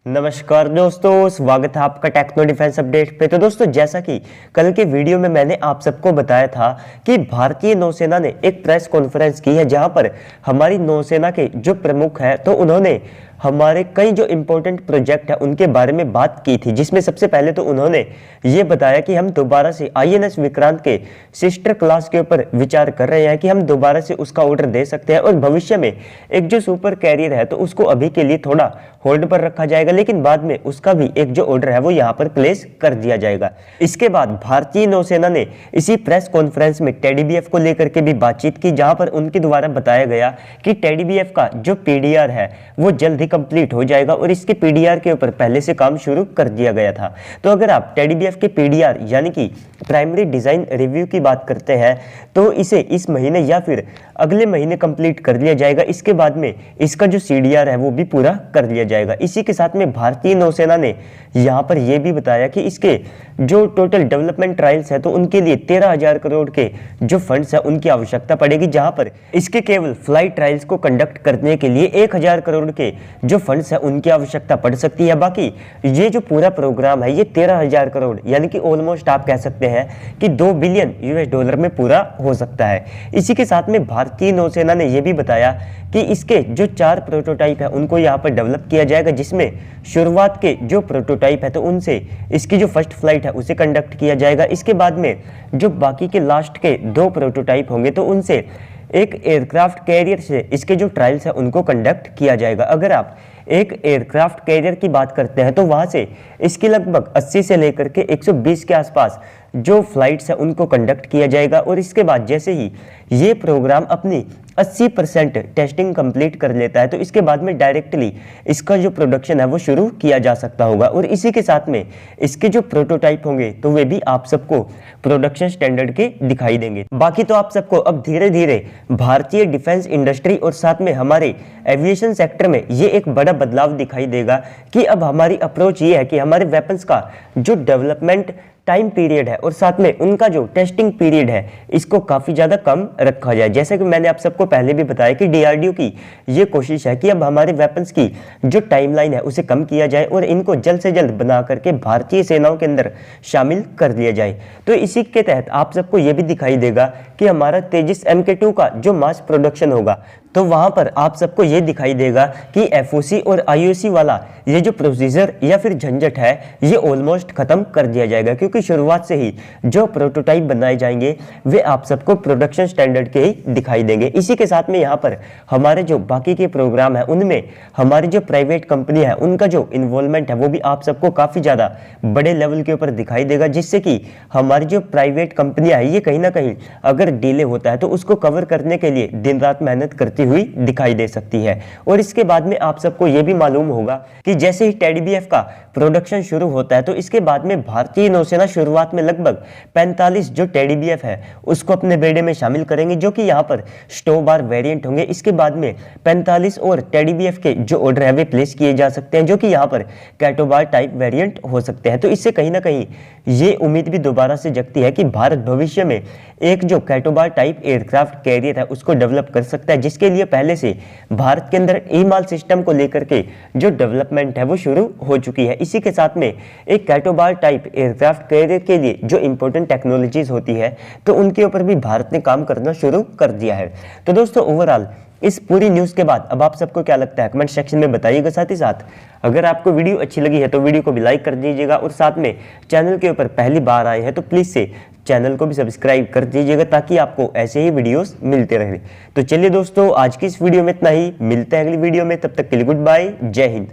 नमस्कार दोस्तों, स्वागत है आपका टेक्नो डिफेंस अपडेट पे। तो दोस्तों, जैसा कि कल के वीडियो में मैंने आप सबको बताया था कि भारतीय नौसेना ने एक प्रेस कॉन्फ्रेंस की है जहां पर हमारी नौसेना के जो प्रमुख हैं तो उन्होंने हमारे कई जो इम्पोर्टेंट प्रोजेक्ट है उनके बारे में बात की थी, जिसमें सबसे पहले तो उन्होंने ये बताया कि हम दोबारा से आईएनएस विक्रांत के सिस्टर क्लास के ऊपर विचार कर रहे हैं कि हम दोबारा से उसका ऑर्डर दे सकते हैं और भविष्य में एक जो सुपर कैरियर है तो उसको अभी के लिए थोड़ा होल्ड पर रखा जाएगा, लेकिन बाद में उसका भी एक जो ऑर्डर है वो यहाँ पर प्लेस कर दिया जाएगा। इसके बाद भारतीय नौसेना ने इसी प्रेस कॉन्फ्रेंस में टेडीबीएफ को लेकर के भी बातचीत की, जहां पर उनके द्वारा बताया गया कि टेडीबीएफ का जो पीडीआर है वो जल्द ही कंप्लीट हो जाएगा और इसके पीडीआर के ऊपर पहले से काम शुरू कर दिया गया था। तो अगर आप टेडीबीएफ के पीडीआर यानी कि प्राइमरी डिजाइन रिव्यू की बात करते हैं तो इसे इस महीने या फिर अगले महीने कंप्लीट कर लिया जाएगा। इसके बाद में इसका जो सीडीआर है वो भी पूरा कर लिया जाएगा। इसी के साथ में भारतीय नौसेना ने यहाँ पर यह भी बताया कि इसके जो टोटल डेवलपमेंट ट्रायल्स है तो उनके लिए 13,000 करोड़ के जो फंड्स है उनकी आवश्यकता पड़ेगी, जहां पर इसके केवल फ्लाइट ट्रायल्स को कंडक्ट करने के लिए 1,000 करोड़ के जो फंड्स है उनकी आवश्यकता पड़ सकती है। बाकी ये जो पूरा प्रोग्राम है ये 13,000 करोड़ यानी कि ऑलमोस्ट आप कह सकते हैं कि 2 बिलियन यूएस डॉलर में पूरा हो सकता है। इसी के साथ में भारतीय नौसेना ने यह भी बताया कि इसके जो 4 प्रोटोटाइप है उनको यहाँ पर डेवलप किया जाएगा, जिसमें शुरुआत के जो प्रोटोटाइप है तो उनसे इसकी जो फर्स्ट फ्लाइट है उसे कंडक्ट किया जाएगा। इसके बाद में जो बाकी के लास्ट के 2 प्रोटोटाइप होंगे तो उनसे एक एयरक्राफ्ट कैरियर से इसके जो ट्रायल्स है उनको कंडक्ट किया जाएगा। अगर आप एक एयरक्राफ्ट कैरियर की बात करते हैं तो वहां से इसकी लगभग 80 से लेकर के 120 के आसपास जो फ्लाइट्स है उनको कंडक्ट किया जाएगा और इसके बाद जैसे ही ये प्रोग्राम अपनी 80% टेस्टिंग कंप्लीट कर लेता है तो इसके बाद में डायरेक्टली इसका जो प्रोडक्शन है वो शुरू किया जा सकता होगा और इसी के साथ में इसके जो प्रोटोटाइप होंगे तो वे भी आप सबको प्रोडक्शन स्टैंडर्ड के दिखाई देंगे। बाकी तो आप सबको अब धीरे धीरे भारतीय डिफेंस इंडस्ट्री और साथ में हमारे एविएशन सेक्टर में ये एक बड़ा बदलाव दिखाई देगा कि अब हमारी अप्रोच ये है कि हमारे वेपन्स का जो डेवलपमेंट टाइम पीरियड है और साथ में उनका जो टेस्टिंग पीरियड है इसको काफी ज्यादा कम रखा जाए। जैसे कि मैंने आप सबको पहले भी बताया कि डीआरडीओ की ये कोशिश है कि अब हमारे वेपन्स की जो टाइमलाइन है उसे कम किया जाए और इनको जल्द से जल्द बना करके भारतीय सेनाओं के अंदर शामिल कर दिया जाए। तो इसी के तहत आप सबको ये भी दिखाई देगा कि हमारा तेजस MK2 का जो मास प्रोडक्शन होगा तो वहां पर आप सबको ये दिखाई देगा कि एफओसी और आईओसी वाला ये जो प्रोसीजर या फिर झंझट है ये ऑलमोस्ट खत्म कर दिया जाएगा, क्योंकि शुरुआत से ही जो प्रोटोटाइप बनाए जाएंगे वे आप सबको प्रोडक्शन स्टैंडर्ड के ही दिखाई देंगे। इसी के साथ में यहाँ पर हमारे जो बाकी के प्रोग्राम है उनमें हमारी जो प्राइवेट कंपनी है उनका जो इन्वॉल्वमेंट है वो भी आप सबको काफी ज्यादा बड़े लेवल के ऊपर दिखाई देगा, जिससे कि हमारी जो प्राइवेट कंपनियां है ये कहीं ना कहीं अगर डिले होता है तो उसको कवर करने के लिए दिन रात मेहनत करती हुई दिखाई दे सकती है। और इसके बाद में आप सबको यह भी मालूम होगा कि जैसे ही टेडीबीएफ का प्रोडक्शन शुरू होता है तो इसके बाद में भारतीय नौसेना शुरुआत में लगभग 45 जो टेडीबीएफ है उसको अपने बेड़े में शामिल करेंगे, जो कि यहाँ पर स्टोबार वेरिएंट होंगे। इसके बाद में 45 और टेडीबीएफ के जो ऑर्डर है वे प्लेस किए जा सकते हैं, जो कि यहाँ पर कैटोबार टाइप वेरिएंट हो सकते हैं। तो इससे कहीं ना कहीं ये उम्मीद भी दोबारा से जगती है कि भारत भविष्य में एक जो कैटोबार टाइप एयरक्राफ्ट कैरियर है उसको डेवलप कर सकता है, जिसके लिए पहले से भारत के अंदर ईमाल सिस्टम को लेकर के जो डेवलपमेंट है वो शुरू हो चुकी है। इसी के साथ में एक कैटोबार टाइप एयरक्राफ्ट कैरियर के लिए जो इंपॉर्टेंट टेक्नोलॉजीज होती है तो उनके ऊपर भी भारत ने काम करना शुरू कर दिया है। तो दोस्तों, ओवरऑल इस पूरी न्यूज़ के बाद अब आप सबको क्या लगता है कमेंट सेक्शन में बताइएगा। साथ ही साथ अगर आपको वीडियो अच्छी लगी है तो वीडियो को भी लाइक कर दीजिएगा और साथ में चैनल के ऊपर पहली बार आए हैं तो प्लीज़ से चैनल को भी सब्सक्राइब कर दीजिएगा ताकि आपको ऐसे ही वीडियोस मिलते रहे। तो चलिए दोस्तों, आज की इस वीडियो में इतना ही, मिलते हैं अगली वीडियो में, तब तक के लिए गुड बाय, जय हिंद।